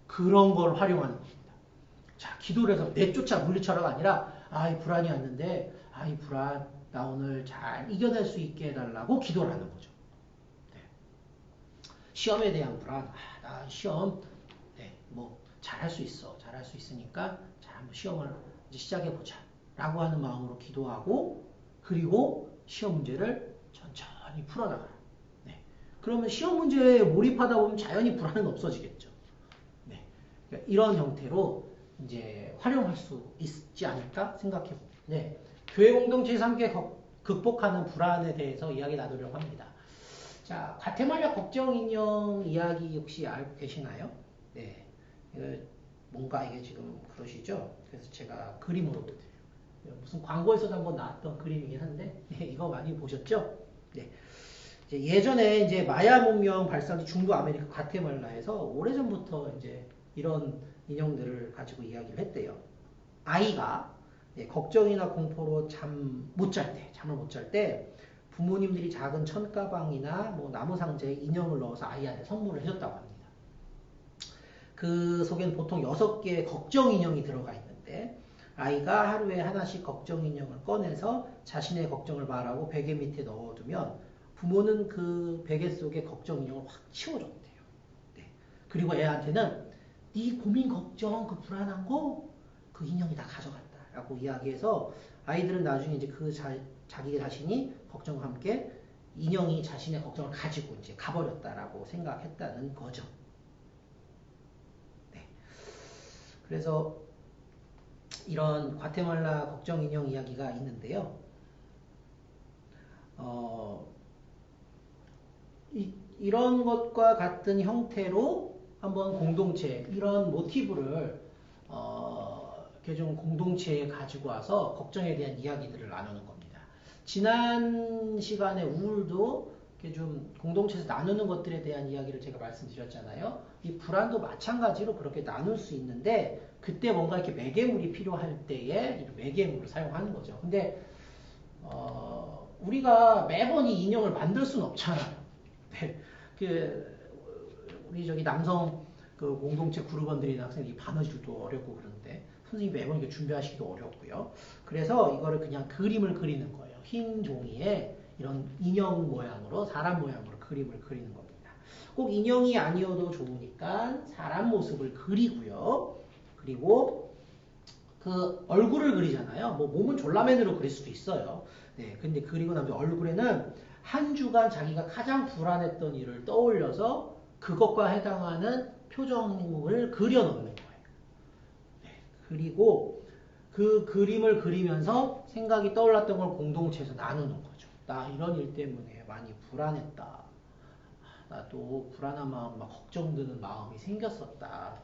그런 걸 활용하는 겁니다. 자, 기도를 해서 내쫓아 물리쳐라가 아니라 이 불안이 왔는데 이 불안 나 오늘 잘 이겨낼 수 있게 해달라고 기도를 하는 거죠. 네. 시험에 대한 불안 나 시험 뭐 잘할 수 있어. 잘할 수 있으니까 잘 한번 시험을 이제 시작해보자. 라고 하는 마음으로 기도하고 그리고 시험 문제를 천천히 풀어나가라. 네. 그러면 시험 문제에 몰입하다 보면 자연히 불안은 없어지겠죠. 네. 그러니까 이런 형태로 이제 활용할 수 있지 않을까 생각해봅니다. 네. 교회 공동체에서 함께 극복하는 불안에 대해서 이야기 나누려고 합니다. 자, 과테말라 걱정 인형 이야기 혹시 알고 계시나요? 네. 뭔가 이게 지금 그러시죠? 그래서 제가 그림으로 무슨 광고에서도 한번 나왔던 그림이긴 한데 이거 많이 보셨죠? 네. 예전에 이제 마야 문명 발사지 중부 아메리카 과테말라에서 오래전부터 이제 이런 인형들을 가지고 이야기를 했대요. 아이가 걱정이나 공포로 잠을 못 잘 때 부모님들이 작은 천가방이나 뭐 나무 상자에 인형을 넣어서 아이한테 선물을 해줬다고 합니다. 그 속에는 보통 6개의 걱정 인형이 들어가 있는데 아이가 하루에 하나씩 걱정 인형을 꺼내서 자신의 걱정을 말하고 베개 밑에 넣어두면 부모는 그 베개 속에 걱정 인형을 확 치워줬대요. 네. 그리고 애한테는 네 고민 걱정 그 불안한 거 그 인형이 다 가져갔다 라고 이야기해서 아이들은 나중에 이제 자기 자신이 걱정과 함께 인형이 자신의 걱정을 가지고 이제 가버렸다라고 생각했다는 거죠. 네. 그래서 이런 과테말라 걱정 인형 이야기가 있는데요. 이런 것과 같은 형태로 한번 공동체, 이런 모티브를 이렇게 좀 공동체에 가지고 와서 걱정에 대한 이야기들을 나누는 겁니다. 지난 시간에 우울도 이렇게 좀 공동체에서 나누는 것들에 대한 이야기를 제가 말씀드렸잖아요. 이 불안도 마찬가지로 그렇게 나눌 수 있는데 그때 뭔가 이렇게 매개물이 필요할 때에 매개물을 사용하는 거죠. 근데 우리가 매번 이 인형을 만들 수는 없잖아요. 네. 우리 저기 남성 그 공동체 그룹원들이나 학생들이 바느질도 어렵고 그런데 선생님이 매번 이렇게 준비하시기도 어렵고요. 그래서 이거를 그냥 그림을 그리는 거예요. 흰 종이에 이런 인형 모양으로 사람 모양으로 그림을 그리는 겁니다. 꼭 인형이 아니어도 좋으니까 사람 모습을 그리고요. 그리고 그 얼굴을 그리잖아요. 뭐 몸은 졸라맨으로 그릴 수도 있어요. 네, 근데 그리고 나면 얼굴에는 한 주간 자기가 가장 불안했던 일을 떠올려서 그것과 해당하는 표정을 그려넣는 거예요. 네, 그리고 그 그림을 그리면서 생각이 떠올랐던 걸 공동체에서 나누는 거죠. 나 이런 일 때문에 많이 불안했다. 나도 불안한 마음, 막 걱정드는 마음이 생겼었다.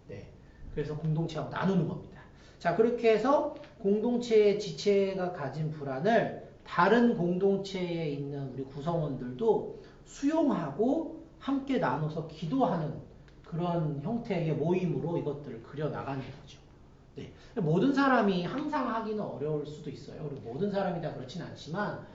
네, 그래서 공동체하고 나누는 겁니다. 자, 그렇게 해서 공동체의 지체가 가진 불안을 다른 공동체에 있는 우리 구성원들도 수용하고 함께 나눠서 기도하는 그런 형태의 모임으로 이것들을 그려나가는 거죠. 네. 모든 사람이 항상 하기는 어려울 수도 있어요. 그리고 모든 사람이 다 그렇진 않지만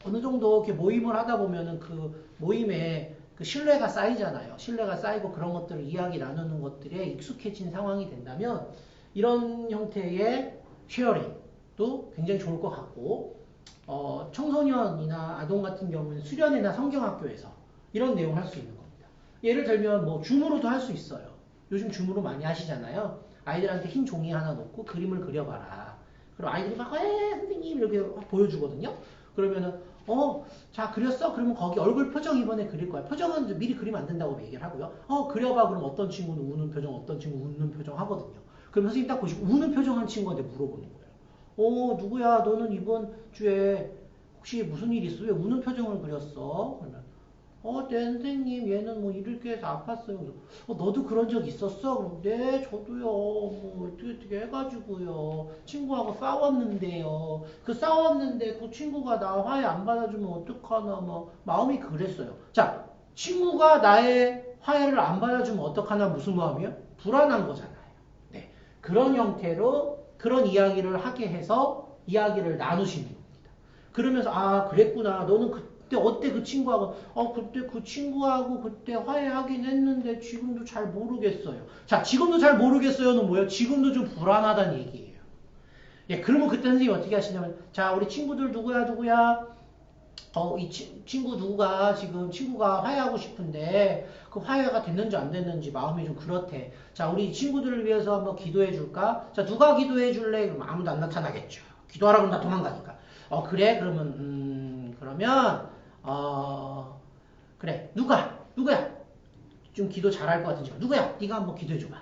어느 정도 이렇게 모임을 하다 보면은 그 모임에 그 신뢰가 쌓이잖아요. 신뢰가 쌓이고 그런 것들을 이야기 나누는 것들에 익숙해진 상황이 된다면 이런 형태의 쉐어링도 굉장히 좋을 것 같고 청소년이나 아동 같은 경우는 수련회나 성경학교에서 이런 내용을 할 수 있는 겁니다. 예를 들면 뭐 줌으로도 할 수 있어요. 요즘 줌으로 많이 하시잖아요. 아이들한테 흰 종이 하나 놓고 그림을 그려봐라. 그럼 아이들이 막 선생님 이렇게 보여주거든요. 그러면은 자 그렸어? 그러면 거기 얼굴 표정 이번에 그릴 거야. 표정은 미리 그리면 안 된다고 얘기를 하고요. 그려봐. 그럼 어떤 친구는 우는 표정, 어떤 친구 웃는 표정 하거든요. 그럼 선생님 딱 보시고 우는 표정 한 친구한테 물어보는 거예요. 누구야? 너는 이번 주에 혹시 무슨 일 있어? 왜 우는 표정을 그렸어? 그러면 네 선생님 얘는 뭐 이를 꾀해서 아팠어요. 그래서 너도 그런 적 있었어? 그럼 네 저도요. 뭐 어떻게 해가지고요. 친구하고 싸웠는데요. 그 싸웠는데 그 친구가 나 화해 안 받아주면 어떡하나 뭐 마음이 그랬어요. 자 친구가 나의 화해를 안 받아주면 어떡하나 무슨 마음이에요? 불안한 거잖아요. 네, 그런 형태로 그런 이야기를 하게 해서 이야기를 나누시는 겁니다. 그러면서 그랬구나. 너는 그때 어때 그 친구하고 그때 그 친구하고 그때 화해하긴 했는데 지금도 잘 모르겠어요. 자 지금도 잘 모르겠어요는 뭐예요? 지금도 좀 불안하다는 얘기예요. 예, 그러면 그때 선생님이 어떻게 하시냐면 자 우리 친구들 누구야 이 친구 누가 지금 친구가 화해하고 싶은데 그 화해가 됐는지 안 됐는지 마음이 좀 그렇대. 자, 우리 친구들을 위해서 한번 기도해 줄까? 자, 누가 기도해 줄래? 그럼 아무도 안 나타나겠죠. 기도하라고 하면 다 도망가니까. 그래? 그러면 그러면 그래. 누구야? 좀 기도 잘할 것 같은 친구. 누구야? 네가 한번 기도해 줘봐.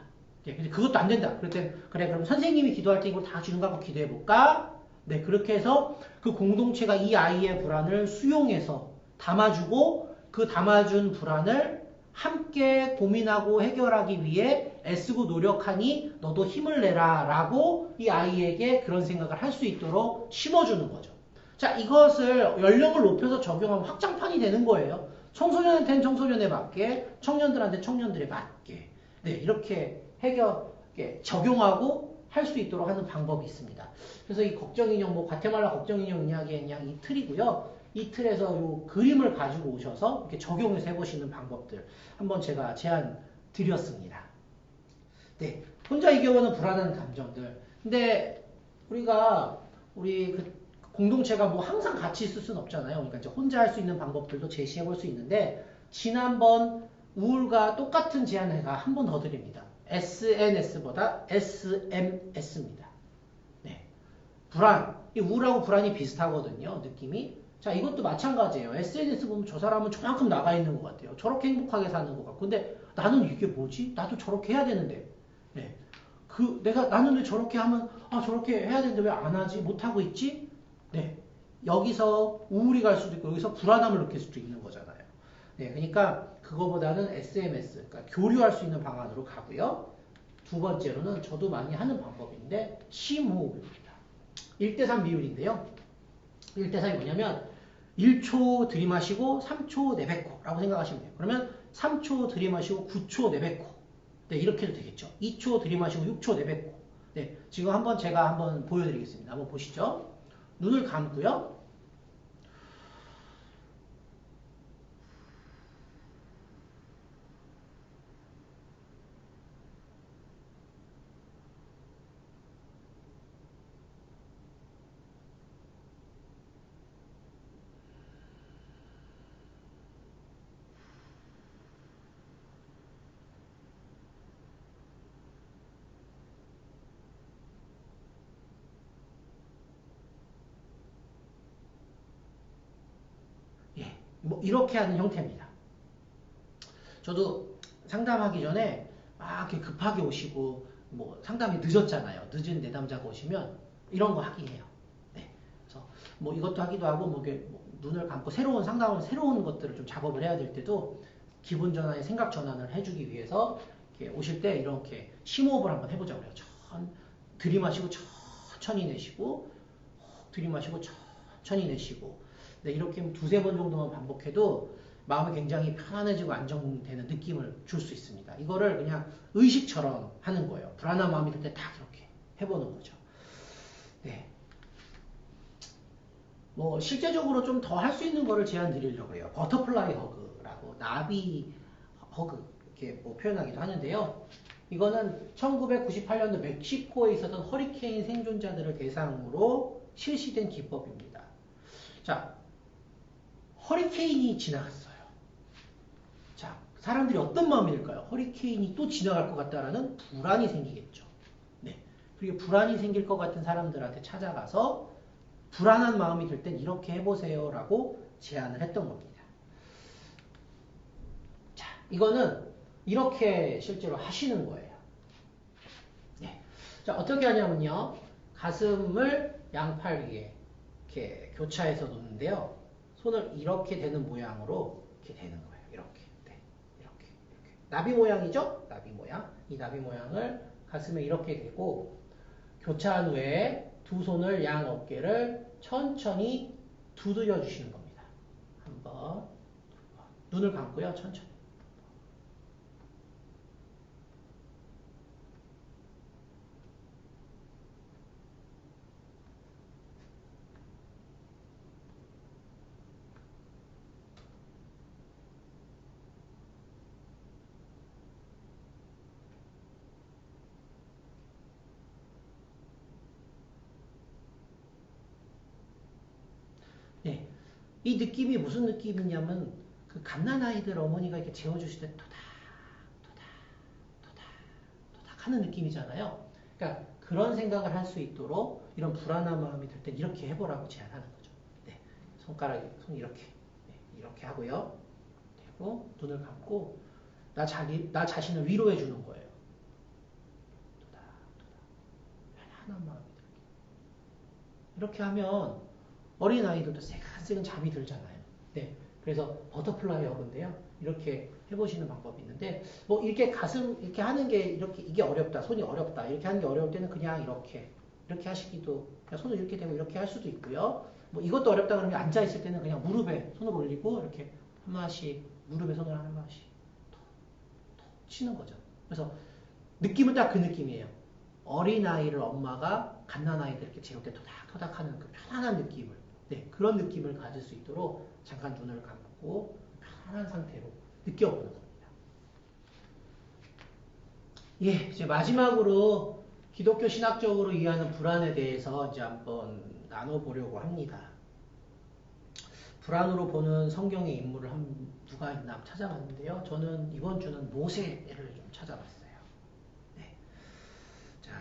네, 근데 그것도 안 된다. 그때 그래 그럼 선생님이 기도할 때 이걸 다 주는 거 한번 기도해 볼까? 네, 그렇게 해서 그 공동체가 이 아이의 불안을 수용해서 담아주고 그 담아준 불안을 함께 고민하고 해결하기 위해 애쓰고 노력하니 너도 힘을 내라 라고 이 아이에게 그런 생각을 할 수 있도록 심어주는 거죠. 자, 이것을 연령을 높여서 적용하면 확장판이 되는 거예요. 청소년한테는 청소년에 맞게, 청년들한테 청년들에 맞게. 네, 이렇게 적용하고 할 수 있도록 하는 방법이 있습니다. 그래서 이 걱정인형, 과테말라 걱정인형 이야기의 그냥 이 틀이고요. 이 틀에서 요 그림을 가지고 오셔서 이렇게 적용해서 해보시는 방법들 한번 제가 제안 드렸습니다. 네, 혼자 이겨오는 불안한 감정들. 근데 우리 그 공동체가 항상 같이 있을 수는 없잖아요. 그러니까 이제 혼자 할 수 있는 방법들도 제시해 볼 수 있는데 지난번 우울과 똑같은 제안을 한 번 더 드립니다. SNS보다 SMS입니다. 네. 불안. 이 우울하고 불안이 비슷하거든요. 느낌이. 자, 이것도 마찬가지예요. SNS 보면 저 사람은 저만큼 나가 있는 것 같아요. 저렇게 행복하게 사는 것 같고. 근데 나는 이게 뭐지? 나도 저렇게 해야 되는데. 네. 나는 왜 저렇게 하면, 저렇게 해야 되는데 왜 안 하지? 못하고 있지? 네. 여기서 우울이 갈 수도 있고, 여기서 불안함을 느낄 수도 있는 거잖아요. 네. 그러니까 그거보다는 SMS, 그러니까 교류할 수 있는 방안으로 가고요. 두 번째로는 저도 많이 하는 방법인데, 심호흡입니다. 1대3 비율인데요. 1대3이 뭐냐면, 1초 들이마시고 3초 내뱉고 라고 생각하시면 돼요. 그러면 3초 들이마시고 9초 내뱉고 네, 이렇게 해도 되겠죠. 2초 들이마시고 6초 내뱉고 네, 지금 제가 한번 보여드리겠습니다. 한번 보시죠. 눈을 감고요. 예, 이렇게 하는 형태입니다. 저도 상담하기 전에 막 이렇게 급하게 오시고 상담이 늦었잖아요. 늦은 내담자가 오시면 이런 거 하긴 해요. 네. 그래서 이것도 하기도 하고 눈을 감고 새로운 것들을 좀 작업을 해야 될 때도 기분 전환의 생각 전환을 해주기 위해서 이렇게 오실 때 이렇게 심호흡을 한번 해보자고 그래요. 들이마시고 천천히 내쉬고 들이마시고 천천히 내쉬고 네, 이렇게 두세 번 정도만 반복해도 마음이 굉장히 편안해지고 안정되는 느낌을 줄 수 있습니다. 이거를 그냥 의식처럼 하는 거예요. 불안한 마음이 들 때 딱 이렇게 해보는 거죠. 네. 실제적으로 좀 더 할 수 있는 거를 제안 드리려고 해요. 버터플라이 허그라고 나비 허그 이렇게 표현하기도 하는데요. 이거는 1998년도 멕시코에 있었던 허리케인 생존자들을 대상으로 실시된 기법입니다. 자, 허리케인이 지나갔어요. 자, 사람들이 어떤 마음이 들까요? 허리케인이 또 지나갈 것 같다라는 불안이 생기겠죠. 네. 그리고 불안이 생길 것 같은 사람들한테 찾아가서 불안한 마음이 들 땐 이렇게 해보세요 라고 제안을 했던 겁니다. 자, 이거는 이렇게 실제로 하시는 거예요. 네. 자, 어떻게 하냐면요. 가슴을 양팔 위에 이렇게 교차해서 놓는데요. 손을 이렇게 되는 모양으로 이렇게 되는 거예요. 이렇게. 네. 이렇게. 나비 모양이죠? 나비 모양. 이 나비 모양을 가슴에 이렇게 대고 교차한 후에 두 손을 양 어깨를 천천히 두드려 주시는 겁니다. 한 번, 두 번. 눈을 감고요. 천천히. 네. 이 느낌이 무슨 느낌이냐면 그 갓난아이들 어머니가 이렇게 재워주실 때 토닥 하는 느낌이잖아요. 그러니까 그런 생각을 할 수 있도록 이런 불안한 마음이 들 때 이렇게 해보라고 제안하는 거죠. 네, 손 이렇게 이렇게 하고요. 그리고 눈을 감고 나 자신을 위로해 주는 거예요. 편안한 마음이 들게. 이렇게 하면 어린아이들도 새근새근 잠이 들잖아요. 네. 그래서 버터플라이 허그인데요. 이렇게 해보시는 방법이 있는데, 뭐, 이렇게 이렇게 하는 게, 이게 어렵다, 손이 어렵다, 이렇게 하는 게 어려울 때는 그냥 이렇게 하시기도, 그냥 손을 이렇게 대고 이렇게 할 수도 있고요. 뭐, 이것도 어렵다 그러면 앉아있을 때는 그냥 무릎에 손을 올리고, 이렇게 하나씩, 무릎에 손을 하나씩 톡 치는 거죠. 그래서 느낌은 딱 그 느낌이에요. 어린아이를 엄마가 갓난아이들 이렇게 재울 때 토닥토닥 하는 그 편안한 느낌을, 네, 그런 느낌을 가질 수 있도록 잠깐 눈을 감고 편안한 상태로 느껴보는 겁니다. 예, 이제 마지막으로 기독교 신학적으로 이해하는 불안에 대해서 이제 한번 나눠보려고 합니다. 불안으로 보는 성경의 인물을 누가 있나 찾아봤는데요. 저는 이번 주는 모세를 좀 찾아봤어요. 네. 자,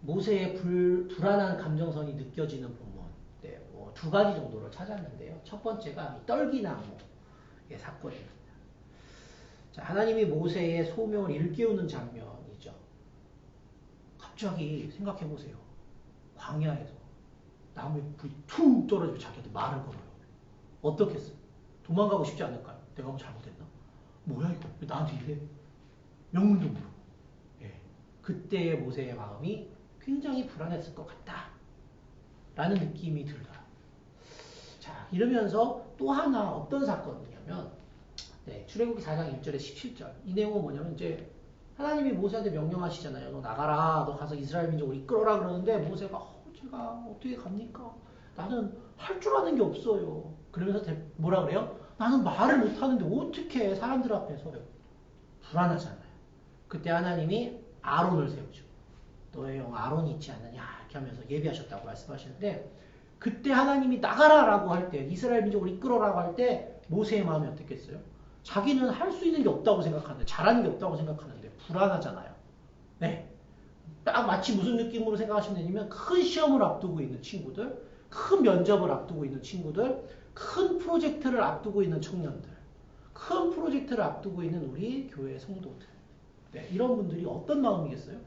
모세의 불안한 감정선이 느껴지는 부분, 네, 뭐 두 가지 정도를 찾았는데요. 첫 번째가 이 떨기나무의 사건입니다. 자, 하나님이 모세의 소명을 일깨우는 장면이죠. 갑자기 생각해보세요. 광야에서 나무에 불이 툭 떨어지고 자기한테 말을 걸어요. 어떻겠어요? 도망가고 싶지 않을까요? 내가 뭐 잘못했나? 뭐야 이거? 왜 나한테 이래? 명문도 물어. 예. 그때의 모세의 마음이 굉장히 불안했을 것 같다. 라는 느낌이 들더라. 자, 이러면서 또 하나 어떤 사건이냐면, 네, 출애굽기 4장 1절에 17절. 이 내용은 뭐냐면, 이제, 하나님이 모세한테 명령하시잖아요. 너 나가라. 너 가서 이스라엘 민족을 이끌어라. 그러는데, 모세가, 제가 어떻게 갑니까? 나는 할 줄 아는 게 없어요. 그러면서 뭐라 그래요? 나는 말을 못 하는데 어떻게 사람들 앞에 서요? 불안하잖아요. 그때 하나님이 아론을 세우죠. 너의 형 아론이 있지 않느냐 이렇게 하면서 예비하셨다고 말씀하시는데 그때 하나님이 나가라라고 할 때 이스라엘 민족을 이끌어라고 할 때 모세의 마음이 어땠겠어요? 자기는 할 수 있는 게 없다고 생각하는데 잘하는 게 없다고 생각하는데 불안하잖아요. 네, 딱 마치 무슨 느낌으로 생각하시면 되냐면 큰 시험을 앞두고 있는 친구들, 큰 면접을 앞두고 있는 친구들, 큰 프로젝트를 앞두고 있는 청년들, 큰 프로젝트를 앞두고 있는 우리 교회 성도들, 네, 이런 분들이 어떤 마음이겠어요?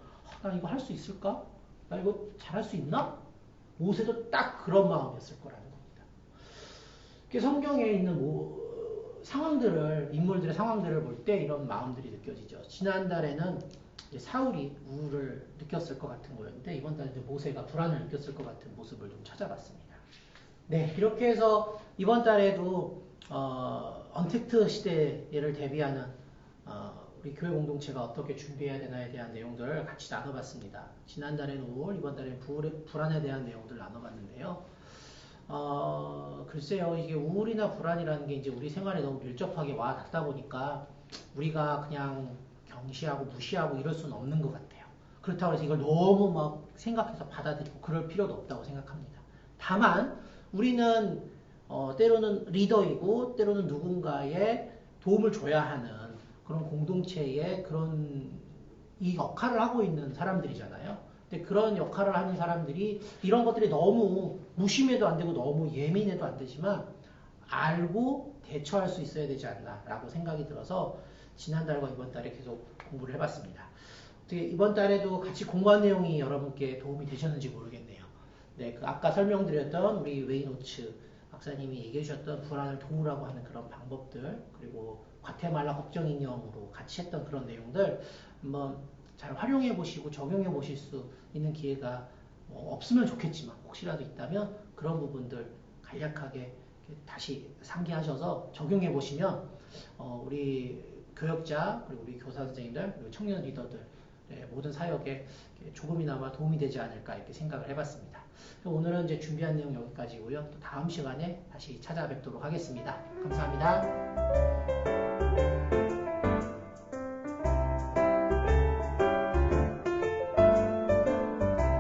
나 이거 할 수 있을까? 나 이거 잘할 수 있나? 모세도 딱 그런 마음이었을 거라는 겁니다. 성경에 있는 인물들의 상황들을 볼 때 이런 마음들이 느껴지죠. 지난달에는 사울이 우울을 느꼈을 것 같은 거였는데 이번 달에 모세가 불안을 느꼈을 것 같은 모습을 좀 찾아봤습니다. 네, 이렇게 해서 이번 달에도 언택트 시대를 대비하는 우리 교회 공동체가 어떻게 준비해야 되나에 대한 내용들을 같이 나눠봤습니다. 지난달에는 우울, 이번 달에는 불안에 대한 내용들을 나눠봤는데요. 글쎄요, 이게 우울이나 불안이라는 게 이제 우리 생활에 너무 밀접하게 와 닿다 보니까 우리가 그냥 경시하고 무시하고 이럴 수는 없는 것 같아요. 그렇다고 해서 이걸 너무 막 생각해서 받아들이고 그럴 필요도 없다고 생각합니다. 다만 우리는 때로는 리더이고 때로는 누군가의 도움을 줘야 하는 그런 공동체의 그런 이 역할을 하고 있는 사람들이잖아요. 근데 그런 역할을 하는 사람들이 이런 것들이 너무 무심해도 안 되고 너무 예민해도 안 되지만 알고 대처할 수 있어야 되지 않나라고 생각이 들어서 지난달과 이번 달에 계속 공부를 해봤습니다. 어떻게 이번 달에도 같이 공부한 내용이 여러분께 도움이 되셨는지 모르겠네요. 네, 그 아까 설명드렸던 우리 웨이노츠 박사님이 얘기해 주셨던 불안을 도우라고 하는 그런 방법들, 그리고 과테말라 걱정 인형으로 같이 했던 그런 내용들 한번 잘 활용해 보시고 적용해 보실 수 있는 기회가 없으면 좋겠지만 혹시라도 있다면 그런 부분들 간략하게 다시 상기하셔서 적용해 보시면 우리 교역자, 그리고 우리 교사 선생님들, 그리고 청년 리더들 모든 사역에 조금이나마 도움이 되지 않을까 이렇게 생각을 해봤습니다. 오늘은 이제 준비한 내용 여기까지고요. 또 다음 시간에 다시 찾아뵙도록 하겠습니다. 감사합니다.